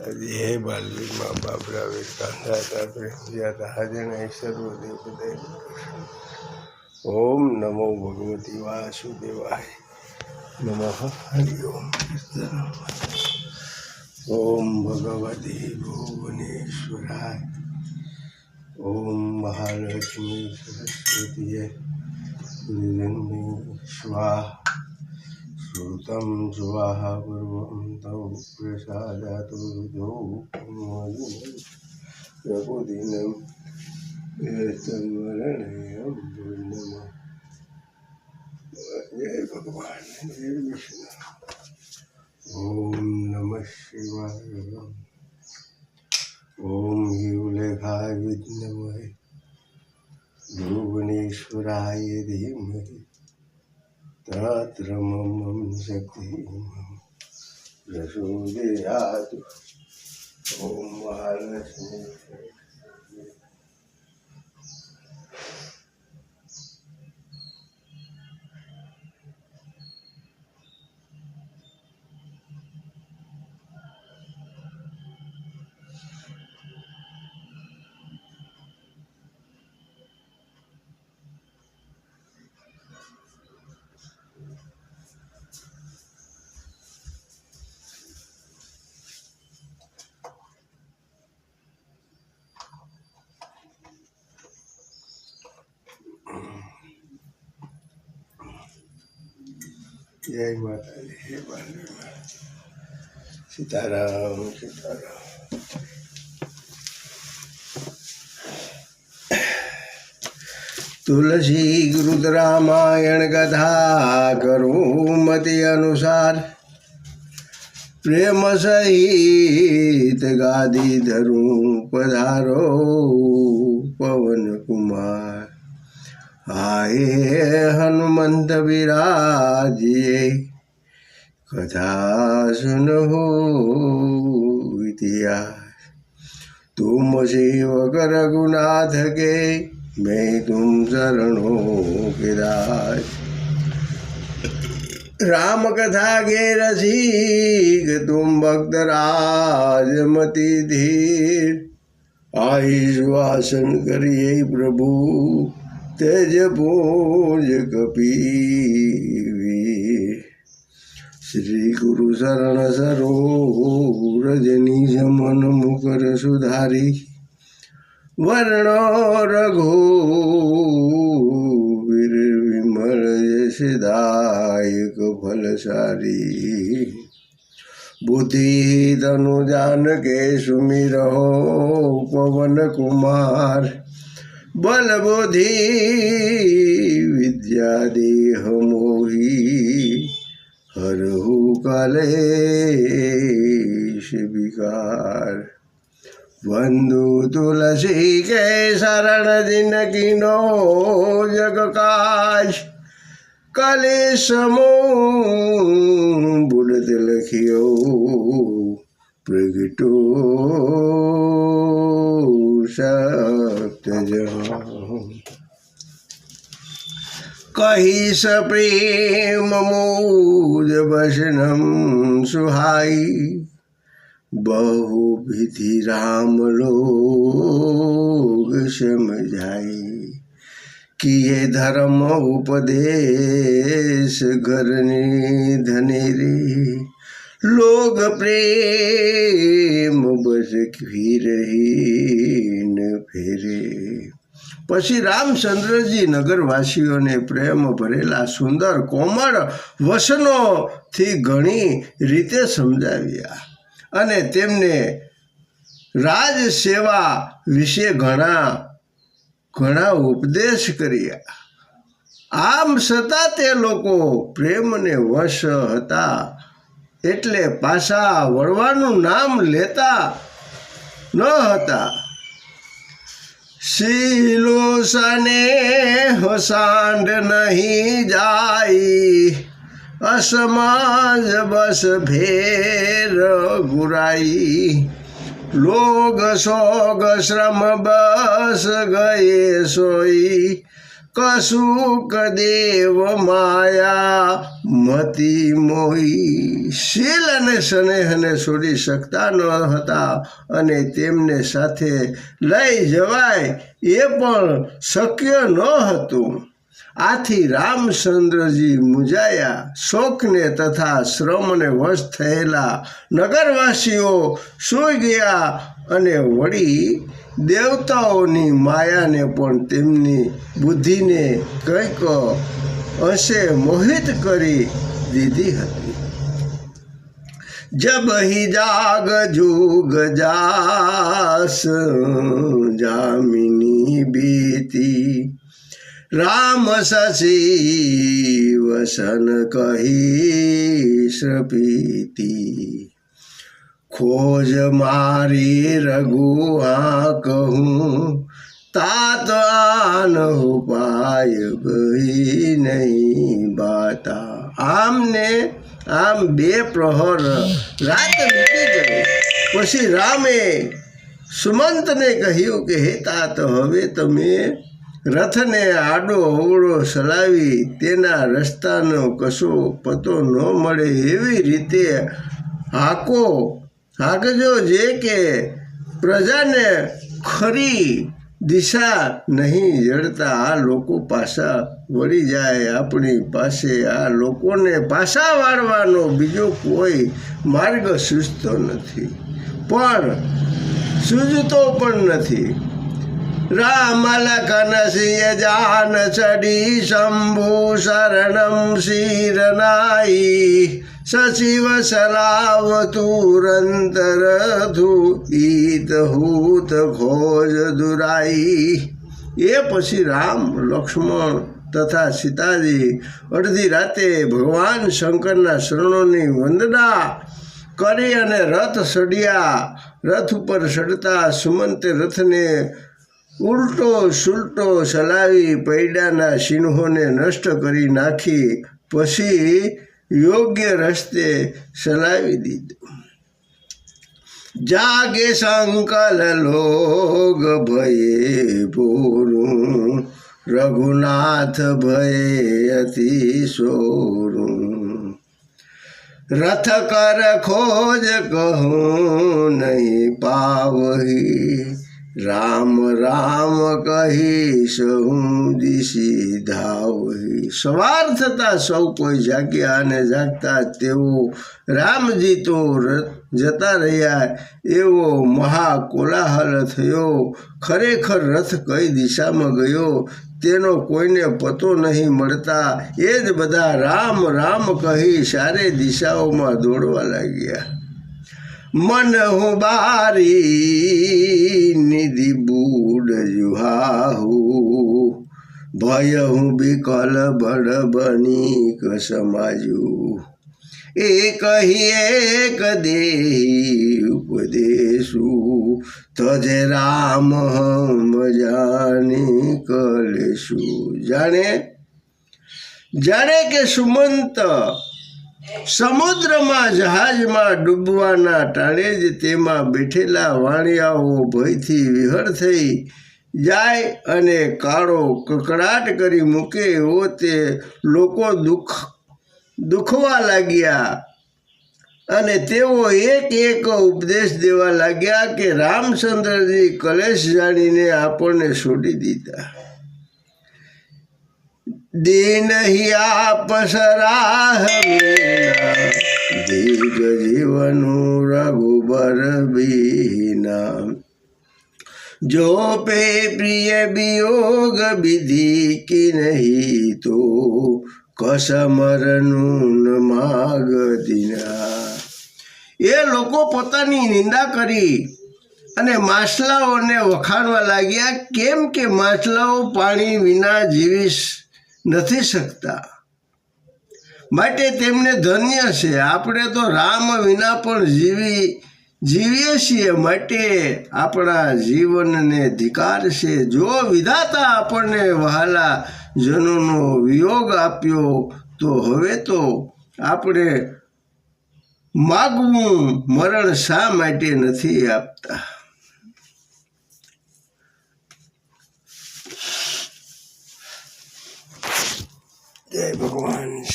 हे बालवीर माँ बाप रावे कांधा प्रेम हाजन सर्वदेव ओम नमो भगवती वासुदेवाय नमः हरि ओम ओम भगवती भुवनेश्वराय ओम महालक्ष्मी सरस्वती स्वाहा श्रुतं स्वाहा पूर्वं तौ प्रसादातु प्रबोधिनं एतन्वरणीयं नमः जय भगवान जय विष्णु ओम नमः शिवाय ओम ह्यूलेखाय विद्महे भुवनेश्वराय धीमहि तत्र मम शक्तिः प्रचोदयात् ओम महालक्ष्मी जय माता दी हे बालवीर सीताराम सीताराम तुलसी गुरुद रामायण कथा करूँ मति अनुसार प्रेम सहित गादी धरूँ पधारो पवन कुमार आए हनुमंत विराजिए कथा सुनो इतिहास तुम सेवक रघुनाथ के मैं तुम शरणों के दास राम कथा के रसिक तुम भक्त राजमति धीर आई सुहासन करिए प्रभु तेज पूज कपीवीर श्री गुरु शरण सरोज रजनी मन मुकर सुधारी वर्ण रघुवीर विमल यशदायक फलसारी बुद्धि तनु जान के सुमिरहो पवन कुमार बल बुद्धि विद्या देह मोही हरहु कलेश विकार बंधु तुलसी के शरण दिन किनो जग काज कलेश बुढ़ लखियो प्रगटो सप्त कही स प्रेम मूज वसनम सुहाई बहु विधि राम लोग समझाई किए धर्म उपदेश घरनी धनेरे लोग प्रेम बस फिरहीन फेरे પછી રામચંદ્રજી નગરવાસીઓને પ્રેમ ભરેલા સુંદર કોમળ વસનોથી ઘણી રીતે સમજાવ્યા અને તેમને રાજ સેવા વિશે ઘણા ઉપદેશ કર્યા આમ છતાં તે લોકો પ્રેમને વશ હતા એટલે પાછા વળવાનું નામ લેતા ન હતા शीलो सने सांड नहीं जाई असमाज बस भेर गुराई लोग सोग श्रम बस गए सोई કશુક દેવ માયા મતી મોહી. શીલ અને સ્નેહને છોડી શકતા ન હતા અને તેમને સાથે લઈ જવાય એ પણ શક્ય ન હતું. આથી રામચંદ્રજી મૂંઝાયા. શોકને તથા શ્રમને વશ થયેલા નગરવાસીઓ સૂઈ ગયા અને વળી દેવતાઓની માયાને પણ તેમની બુદ્ધિને કંઈક અંશે મોહિત કરી દીધી હતી. જબ હી જાગ જુગ જાસ જામિની બીતી રામ શશી વસન કહી શ્રપીતી खोज मारी रघु कहूँ तात आन उपाय गई नहीं बाता. આમને આમ બે પ્રહર રાત વીતી ગઈ. પછી રામે સુમંતને કહ્યું કે હે तात, હવે તમે રથને આડો અવળો ચલાવી તેના રસ્તાનો કશો પતો ન મળે એવી રીતે હાંકજો જે કે પ્રજાને ખરી દિશા નહીં જડતા આ લોકો પાછા વળી જાય. આપણી પાસે આ લોકોને પાછા વાળવાનો બીજો કોઈ માર્ગ સૂઝતો નથી, સૂઝતો પણ નથી. રામ લખન સિંહ જાન ચડી શંભુ શરણમ શિરનાઈ સચિવ સલાવ તુરંત રથુ ઈત હૂત ખોજ દુરાઈ. એ પછી રામ, લક્ષ્મણ તથા સીતાજી અડધી રાતે ભગવાન શંકરના શરણોની વંદના કરી અને રથ ચડ્યા. રથ ઉપર ચડતા સુમંતે રથને ઉલટો સુલટો ચલાવી પૈડાના સિંહોને નષ્ટ કરી નાખી. પછી યોગ્ય રસ્તે ચલાવી દીધું. જાગે સંકલ લોગ ભયે પૂરું રઘુનાથ ભયે અતિ સોરું રથ કર ખોજ કહું નહીં પાવહી રામ રામ કહીશ હું દિશી ધાવહી. સવાર થતાં સૌ કોઈ જાગ્યા અને જાગતા તેઓ રામજી તો જતા રહ્યા એવો મહાકોલાહલ થયો. ખરેખર રથ કઈ દિશામાં ગયો તેનો કોઈને પતો નહીં મળતા એ જ બધા રામ રામ કહી સારે દિશાઓમાં દોડવા લાગ્યા. મન હું બારી નિધિ બૂડ જુહાહુ ભય હું બિકલ બડ બની કસમાજુ એક હી એક દેહી ઉપદેશુ તજે રામ હમ જાની કલેશુ. જાણે કે સુમંત સમુદ્રમાં જહાજમાં ડૂબવાના ટાણે જ તેમાં બેઠેલા વાણિયાઓ ભયથી વિહળ થઈ જાય અને કાળો કકડાટ કરી મૂકે એવો તે લોકો દુખવા લાગ્યા. અને તેઓ એક એક ઉપદેશ દેવા લાગ્યા કે રામચંદ્રજી કલેશ જાણીને આપણને છોડી દીધા. दीन ही आप सराह दीर्घ जीवनु रघुबर बीना जो पे प्रिय वियोग विधि की नहीं तो कसमरनु माग दिना. એ લોકો પોતાની નિંદા કરી અને માછલાઓને વખાણવા લાગ્યા, કેમ કે માછલાઓ પાણી વિના જીવી નથી શકતા, માટે તેમને ધન્ય છે. આપણે તો રામ વિના પણ જીવીએ છીએ, માટે આપણા જીવનને ધિકાર છે. જો વિધાતા આપણને વહાલા જનોનો વિયોગ આપ્યો તો હવે તો આપણે માગવું મરણ શા માટે નથી આપતા. જય ભગવાન.